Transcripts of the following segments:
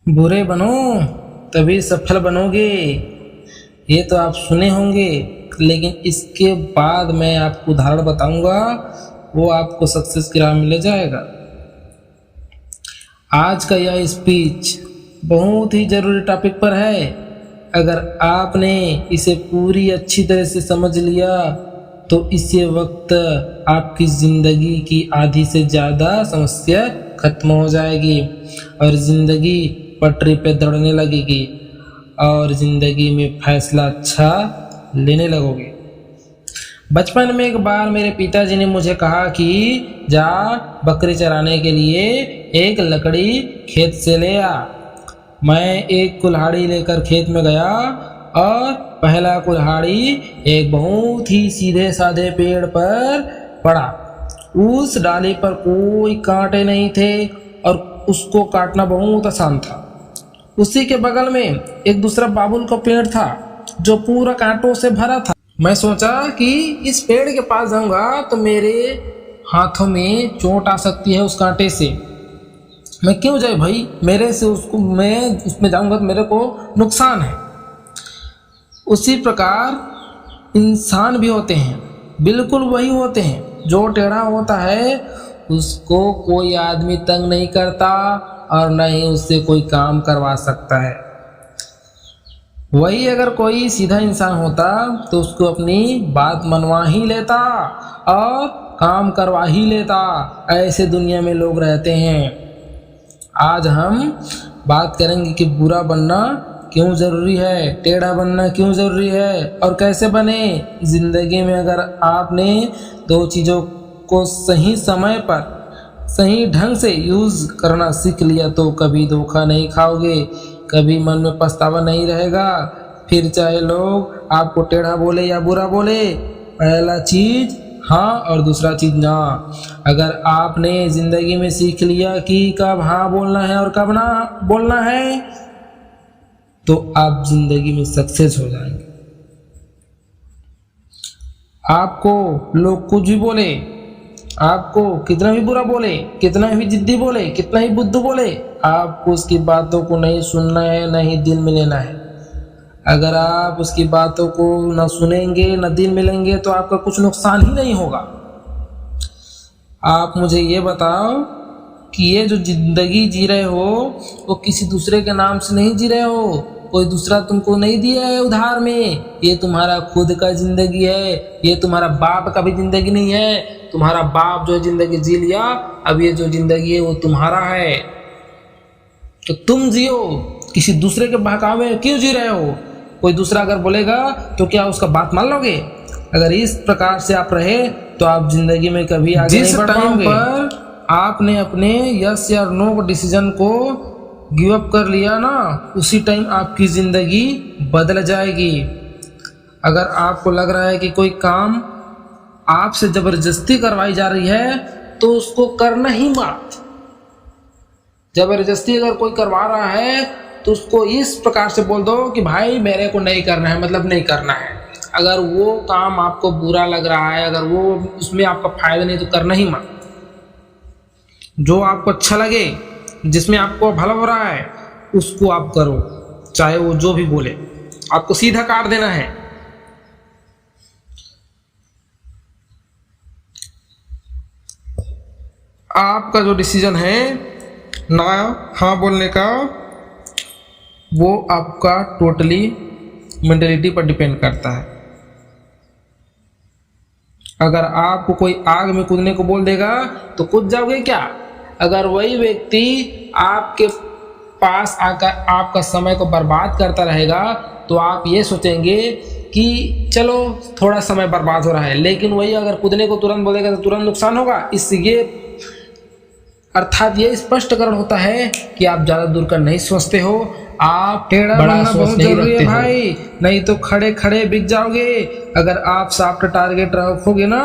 बुरे बनो तभी सफल बनोगे। ये तो आप सुने होंगे, लेकिन इसके बाद मैं आपको उदाहरण बताऊंगा, वो आपको सक्सेस की राह में ले जाएगा। आज का यह स्पीच बहुत ही ज़रूरी टॉपिक पर है। अगर आपने इसे पूरी अच्छी तरह से समझ लिया तो इसी वक्त आपकी ज़िंदगी की आधी से ज़्यादा समस्या खत्म हो जाएगी और ज़िंदगी पटरी पे दौड़ने लगेगी और ज़िंदगी में फैसला अच्छा लेने लगोगे। बचपन में एक बार मेरे पिताजी ने मुझे कहा कि जा बकरी चराने के लिए एक लकड़ी खेत से ले आ। मैं एक कुल्हाड़ी लेकर खेत में गया और पहला कुल्हाड़ी एक बहुत ही सीधे साधे पेड़ पर पड़ा। उस डाली पर कोई कांटे नहीं थे और उसको काटना बहुत आसान था। उसी के बगल में एक दूसरा बाबुल का पेड़ था जो पूरा कांटों से भरा था। मैं सोचा कि इस पेड़ के पास जाऊंगा तो मेरे हाथों में चोट आ सकती है उस कांटे से। मैं क्यों जाए भाई, मेरे से उसको मैं उसमें जाऊंगा तो मेरे को नुकसान है। उसी प्रकार इंसान भी होते हैं, बिल्कुल वही होते हैं। जो टेढ़ा होता है उसको कोई आदमी तंग नहीं करता और न ही उससे कोई काम करवा सकता है। वही अगर कोई सीधा इंसान होता तो उसको अपनी बात मनवा ही लेता और काम करवा ही लेता। ऐसे दुनिया में लोग रहते हैं। आज हम बात करेंगे कि बुरा बनना क्यों ज़रूरी है, टेढ़ा बनना क्यों ज़रूरी है और कैसे बने। ज़िंदगी में अगर आपने दो चीज़ों को सही समय पर सही ढंग से यूज़ करना सीख लिया तो कभी धोखा नहीं खाओगे, कभी मन में पछतावा नहीं रहेगा। फिर चाहे लोग आपको टेढ़ा बोले या बुरा बोले, पहला चीज़ हाँ और दूसरा चीज़ ना। अगर आपने ज़िंदगी में सीख लिया कि कब हाँ बोलना है और कब ना बोलना है तो आप ज़िंदगी में सक्सेस हो जाएंगे। आपको लोग कुछ भी बोले, आपको कितना भी बुरा बोले, कितना भी जिद्दी बोले, कितना ही बुद्धू बोले, आपको उसकी बातों को नहीं सुनना है, न ही दिल में लेना है। अगर आप उसकी बातों को न सुनेंगे न दिल में लेंगे तो आपका कुछ नुकसान ही नहीं होगा। आप मुझे ये बताओ कि ये जो जिंदगी जी रहे हो वो किसी दूसरे के नाम से नहीं जी रहे हो, कोई दूसरा तुमको नहीं दिया है उधार में। ये तुम्हारा खुद का जिंदगी है, ये तुम्हारा बाप का भी जिंदगी नहीं है। तुम्हारा बाप जो जिंदगी जी लिया, अब ये जो जिंदगी है वो तुम्हारा है। तो तुम जियो, किसी दूसरे के बहकावे में क्यों जी रहे हो। कोई दूसरा अगर बोलेगा तो क्या उसका बात मान लोगे। अगर इस प्रकार से आप रहे तो आप जिंदगी में कभी आगे नहीं बढ़ पाओगे। जिस टाइम पर आपने अपने यस या नो डिसीजन को गिव अप कर लिया ना, उसी टाइम आपकी ज़िंदगी बदल जाएगी। अगर आपको लग रहा है कि कोई काम आपसे ज़बरदस्ती करवाई जा रही है तो उसको करना ही मत। ज़बरदस्ती अगर कोई करवा रहा है तो उसको इस प्रकार से बोल दो कि भाई मेरे को नहीं करना है, मतलब नहीं करना है। अगर वो काम आपको बुरा लग रहा है, अगर वो उसमें आपका फायदा नहीं तो करना ही मत। जो आपको अच्छा लगे, जिसमें आपको भला हो रहा है उसको आप करो, चाहे वो जो भी बोले। आपको सीधा काट देना है। आपका जो डिसीजन है ना हाँ बोलने का, वो आपका टोटली मेंटलिटी पर डिपेंड करता है। अगर आपको कोई आग में कूदने को बोल देगा तो कूद जाओगे क्या। अगर वही व्यक्ति आपके पास आकर आपका समय को बर्बाद करता रहेगा तो आप ये सोचेंगे कि चलो थोड़ा समय बर्बाद हो रहा है, लेकिन वही अगर कूदने को तुरंत बोलेगा तो तुरंत नुकसान होगा। इसलिए अर्थात ये स्पष्टकरण होता है कि आप ज़्यादा दूर का नहीं सोचते हो। आप टेढ़ा बनना बहुत जरूरी है भाई, नहीं तो खड़े खड़े बिक जाओगे। अगर आप सॉफ्ट टारगेट रखोगे ना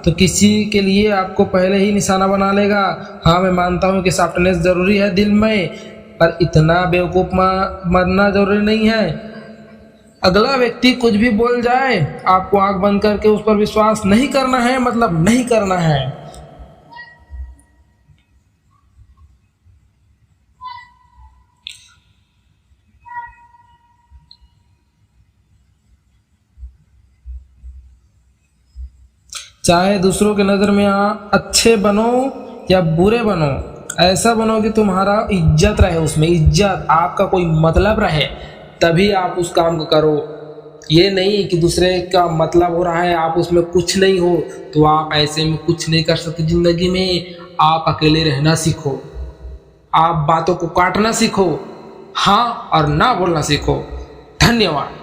तो किसी के लिए आपको पहले ही निशाना बना लेगा। हाँ मैं मानता हूँ कि सॉफ्टनेस जरूरी है दिल में, पर इतना बेवकूफ़ बनना जरूरी नहीं है। अगला व्यक्ति कुछ भी बोल जाए, आपको आंख बंद करके उस पर विश्वास नहीं करना है, मतलब नहीं करना है। चाहे दूसरों के नज़र में अच्छे बनो या बुरे बनो, ऐसा बनो कि तुम्हारा इज्जत रहे, उसमें इज्जत, आपका कोई मतलब रहे, तभी आप उस काम को करो। ये नहीं कि दूसरे का मतलब हो रहा है, आप उसमें कुछ नहीं हो, तो आप ऐसे में कुछ नहीं कर सकते ज़िंदगी में। आप अकेले रहना सीखो, आप बातों को काटना सीखो, हाँ और ना बोलना सीखो। धन्यवाद।